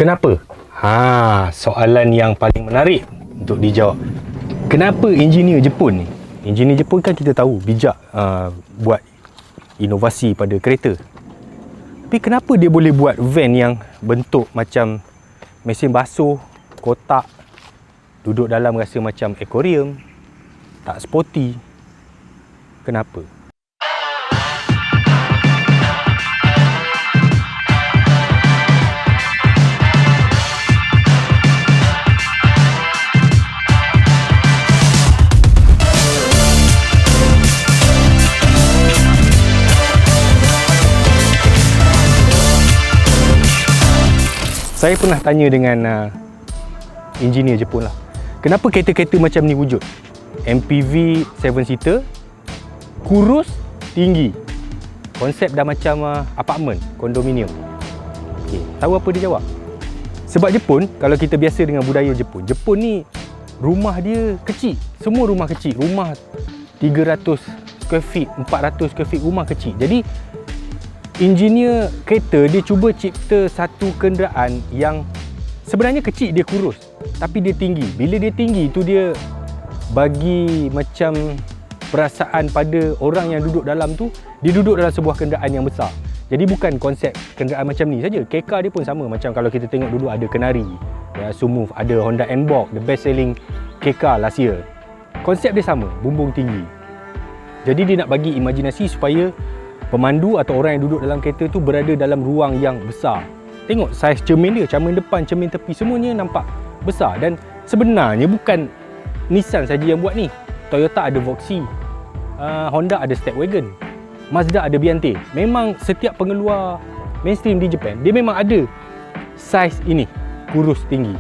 Kenapa? Soalan yang paling menarik untuk dijawab. Kenapa engineer Jepun ni? Engineer Jepun kan kita tahu bijak buat inovasi pada kereta. Tapi kenapa dia boleh buat van yang bentuk macam mesin basuh, kotak, duduk dalam rasa macam aquarium, tak sporty? Kenapa? Saya pernah tanya dengan engineer Jepun lah, kenapa kereta-kereta macam ni wujud? MPV 7-seater, kurus, tinggi. Konsep dah macam apartmen, kondominium. Okay, tahu apa dia jawab? Sebab Jepun, kalau kita biasa dengan budaya Jepun, Jepun ni rumah dia kecil. Semua rumah kecil. Rumah 300 square feet, 400 square feet, rumah kecil. Jadi engineer kereta dia cuba cipta satu kenderaan yang sebenarnya kecil, dia kurus, tapi dia tinggi. Bila dia tinggi tu dia bagi macam perasaan pada orang yang duduk dalam tu, dia duduk dalam sebuah kenderaan yang besar. Jadi bukan konsep kenderaan macam ni saja. K-car dia pun sama. Macam kalau kita tengok dulu ada Kenari, Sumove, ada Honda N-Box, the best selling K-car last year. Konsep dia sama, bumbung tinggi. Jadi dia nak bagi imajinasi supaya pemandu atau orang yang duduk dalam kereta tu berada dalam ruang yang besar. Tengok saiz cermin dia, cermin depan, cermin tepi, semuanya nampak besar. Dan sebenarnya bukan Nissan saja yang buat ni. Toyota ada Voxy, Honda ada Stepwagon, Mazda ada Biante. Memang setiap pengeluar mainstream di Jepun, dia memang ada saiz ini, kurus tinggi.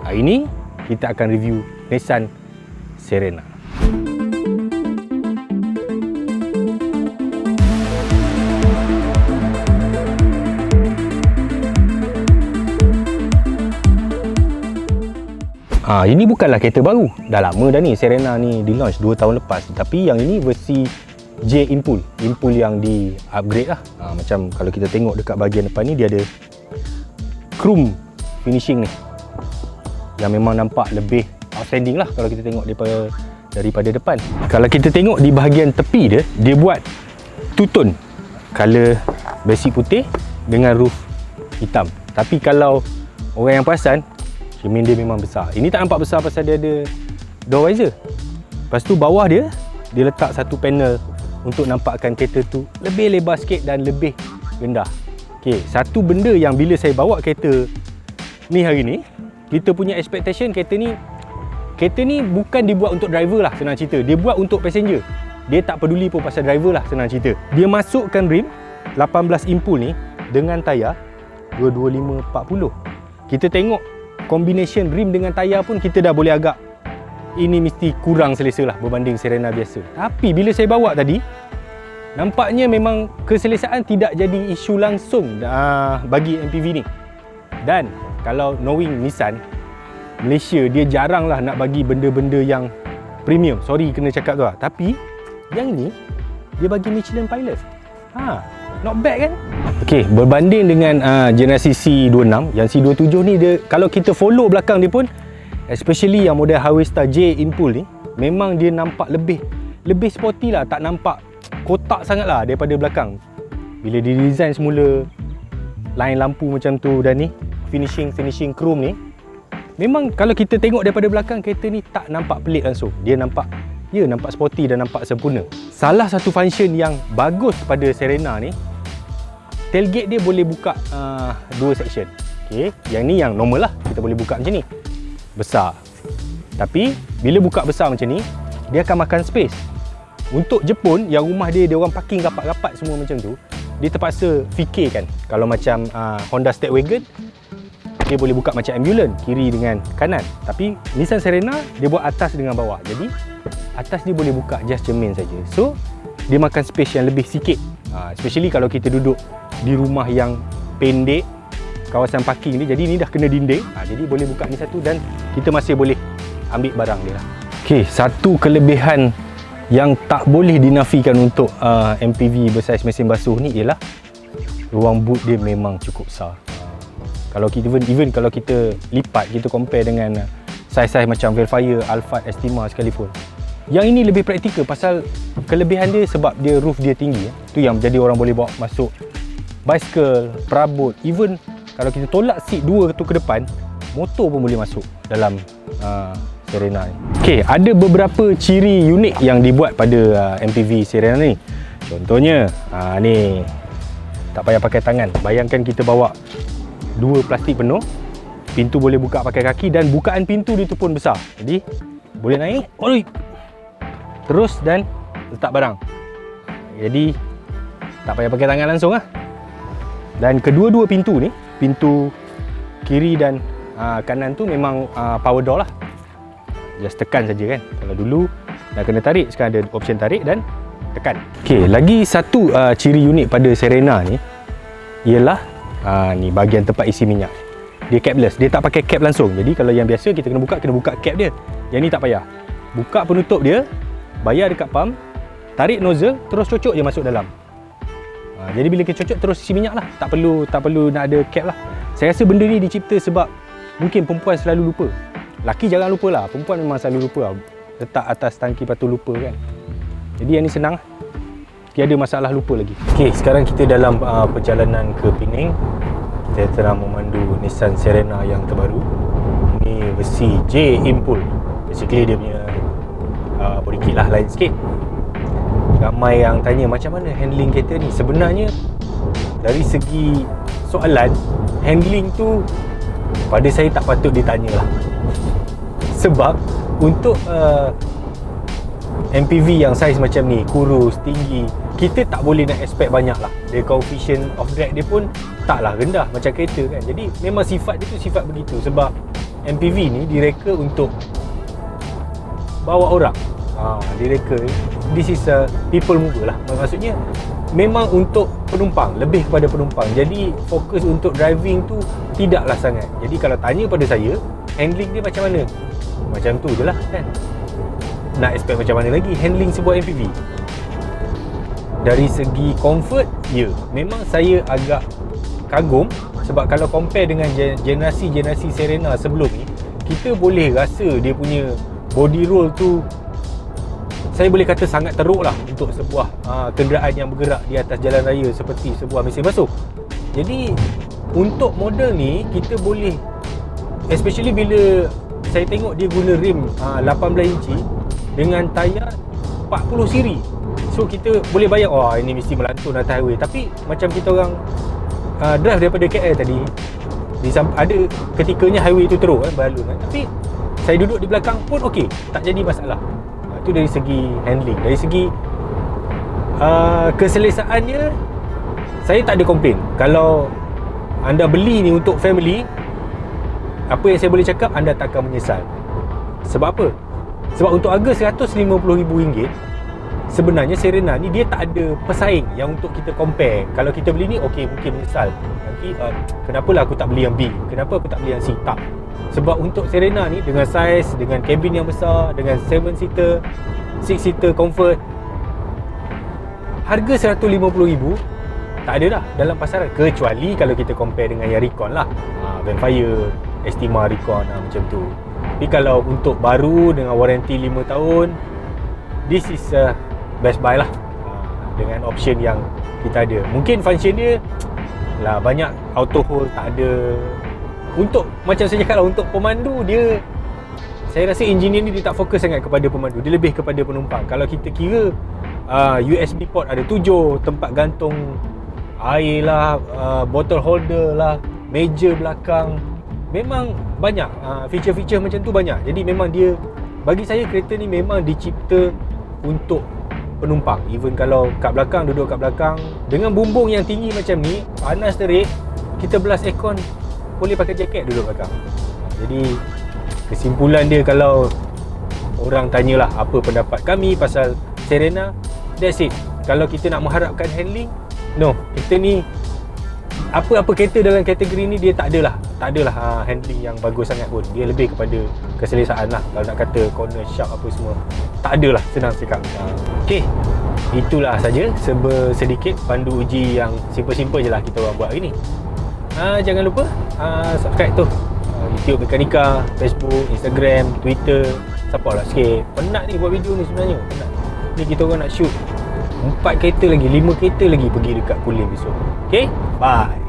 Hari ini kita akan review Nissan Serena. Ini bukanlah kereta baru. Dah lama dah ni. Serena ni di-launch 2 tahun lepas. Tapi yang ini versi J Impul. Impul yang di-upgrade lah. Macam kalau kita tengok dekat bahagian depan ni, dia ada chrome finishing ni, yang memang nampak lebih outstanding lah kalau kita tengok daripada depan. Kalau kita tengok di bahagian tepi dia, dia buat two-tone, color basic putih dengan roof hitam. Tapi kalau orang yang perasan, cermin dia memang besar. Ini tak nampak besar pasal dia ada door visor. Lepas tu bawah dia letak satu panel untuk nampakkan kereta tu lebih lebar sikit dan lebih rendah. Okey, satu benda yang bila saya bawa kereta ni hari ni, kita punya expectation kereta ni bukan dibuat untuk driver lah, senang cerita. Dia buat untuk passenger. Dia tak peduli pun pasal driver lah, senang cerita. Dia masukkan rim 18 Impul ni dengan tayar 225/40. Kita tengok combination rim dengan tayar pun kita dah boleh agak, ini mesti kurang selesa lah berbanding Serena biasa. Tapi bila saya bawa tadi, nampaknya memang keselesaan tidak jadi isu langsung bagi MPV ni. Dan kalau knowing Nissan Malaysia, dia jarang lah nak bagi benda-benda yang premium. Sorry kena cakap tu lah. Tapi yang ni dia bagi Michelin Pilot. Not bad kan? Okey, berbanding dengan generasi C26, yang C27 ni dia, kalau kita follow belakang dia pun, especially yang model Harvester J Impul ni, memang dia nampak lebih sporty lah, tak nampak kotak sangat lah daripada belakang. Bila dia design semula line lampu macam tu dan ni finishing chrome ni, memang kalau kita tengok daripada belakang, kereta ni tak nampak pelik langsung. Dia nampak sporty dan nampak sempurna. Salah satu function yang bagus pada Serena ni, tailgate dia boleh buka 2 section. Okay, yang ni yang normal lah, kita boleh buka macam ni, besar. Tapi bila buka besar macam ni, dia akan makan space. Untuk Jepun yang rumah dia orang parking rapat-rapat semua macam tu, dia terpaksa fikirkan. Kalau macam Honda Stepwagon, dia boleh buka macam ambulance, kiri dengan kanan. Tapi Nissan Serena, dia buat atas dengan bawah. Jadi atas dia boleh buka just cermin saja. So dia makan space yang lebih sikit. Especially kalau kita duduk di rumah yang pendek, kawasan parking dia, jadi ni dah kena dinding. Jadi boleh buka ni satu dan kita masih boleh ambil barang dia lah. Okey, satu kelebihan yang tak boleh dinafikan untuk MPV bersaiz mesin basuh ni ialah ruang boot dia memang cukup besar. Even kalau kita lipat, kita compare dengan saiz-saiz macam Velfire, Alphard, Estima sekalipun, yang ini lebih praktikal pasal kelebihan dia sebab dia roof dia tinggi. Tu yang jadi orang boleh bawa masuk bicycle, perabot, even kalau kita tolak seat 2 tu ke depan, motor pun boleh masuk dalam Serena ni. Okey, ada beberapa ciri unik yang dibuat pada MPV Serena ni. Contohnya, ni tak payah pakai tangan. Bayangkan kita bawa 2 plastik penuh, pintu boleh buka pakai kaki dan bukaan pintu dia tu pun besar. Jadi boleh naik, terus dan letak barang. Jadi tak payah pakai tangan langsung lah. Dan kedua-dua pintu ni, pintu kiri dan kanan tu memang power door lah. Just tekan saja kan. Kalau dulu nak kena tarik, sekarang ada option tarik dan tekan. Okey, lagi satu ciri unik pada Serena ni ialah ni bahagian tempat isi minyak. Dia capless, dia tak pakai cap langsung. Jadi kalau yang biasa kita kena buka cap dia. Yang ni tak payah. Buka penutup dia, bayar dekat pump, tarik nozzle, terus cocok je masuk dalam. Jadi bila kita cocok terus isi minyak lah. Tak perlu nak ada cap lah. Saya rasa benda ni dicipta sebab mungkin perempuan selalu lupa. Laki jangan lupa lah, perempuan memang selalu lupa lah. Letak atas tangki lepas tu lupa kan. Jadi yang ni senang, tiada masalah lupa lagi. Okey, sekarang kita dalam perjalanan ke Penang. Kita tengah memandu Nissan Serena yang terbaru. Ini versi J Impul. Basically dia punya body kit lah lain sikit. Ramai yang tanya macam mana handling kereta ni. Sebenarnya dari segi soalan, handling tu pada saya tak patut ditanya lah. Sebab untuk MPV yang saiz macam ni, kurus, tinggi, kita tak boleh nak expect banyak lah. The coefficient of drag dia pun taklah rendah macam kereta kan. Jadi memang sifat dia tu sifat begitu. Sebab MPV ni direka untuk bawa orang. Direka, this is a people mover lah. Maksudnya memang untuk penumpang, lebih kepada penumpang. Jadi fokus untuk driving tu tidaklah sangat. Jadi kalau tanya pada saya, handling dia macam mana? Macam tu je lah kan. Nak expect macam mana lagi handling sebuah MPV? Dari segi comfort, ya, memang saya agak kagum. Sebab kalau compare dengan generasi Serena sebelum ni, kita boleh rasa dia punya body roll tu, saya boleh kata sangat teruk lah untuk sebuah kenderaan yang bergerak di atas jalan raya seperti sebuah mesin basuh. Jadi untuk model ni kita boleh, especially bila saya tengok dia guna rim 18 inci dengan tayar 40 siri. So kita boleh bayang, ini mesti melantun atas highway. Tapi macam kita orang drive daripada KL tadi, ada ketikanya highway tu teruk kan, beralun kan. Tapi saya duduk di belakang pun okey, tak jadi masalah. Itu dari segi handling. Dari segi keselesaannya, saya tak ada komplain. Kalau anda beli ni untuk family, apa yang saya boleh cakap, anda takkan menyesal. Sebab apa? Sebab untuk harga RM150,000, sebenarnya Serena ni dia tak ada pesaing yang untuk kita compare. Kalau kita beli ni, okey, mungkin menyesal nanti, kenapalah aku tak beli yang B, kenapa aku tak beli yang C. Tak. Sebab untuk Serena ni, dengan saiz, dengan kabin yang besar, dengan 7-seater, 6-seater comfort, harga RM150,000 tak ada dah dalam pasaran. Kecuali kalau kita compare dengan yang Recon lah, Velfire, Estima, Recon, macam tu. Tapi kalau untuk baru dengan waranti 5 tahun, this is a best buy lah, dengan option yang kita ada. Mungkin function dia lah banyak, auto hold tak ada. Untuk macam saya cakap lah, untuk pemandu dia, saya rasa engineer ni dia tak fokus sangat kepada pemandu, dia lebih kepada penumpang. Kalau kita kira USB port ada 7, tempat gantung air lah, bottle holder lah, meja belakang, memang banyak feature-feature macam tu banyak. Jadi memang dia, bagi saya kereta ni memang dicipta untuk penumpang. Even kalau kat belakang, duduk kat belakang dengan bumbung yang tinggi macam ni, panas terik, kita blast aircon, boleh pakai jaket duduk belakang. Jadi kesimpulan dia, kalau orang tanyalah apa pendapat kami pasal Serena, that's it. Kalau kita nak mengharapkan handling, no, kita ni apa-apa kereta dalam kategori ni dia tak adalah handling yang bagus sangat pun. Dia lebih kepada keselesaan lah. Kalau nak kata corner sharp apa semua, tak adalah, senang cakap. Okey, itulah saja sedikit pandu uji yang simple-simple je lah kita orang buat hari ni. Jangan lupa subscribe tu, YouTube Mekanika, Facebook, Instagram, Twitter. Support lah sikit. Penat ni buat video ni sebenarnya. Penat. Ni kita orang nak shoot 4 kereta lagi, 5 kereta lagi pergi dekat Kulim besok. Okay, bye.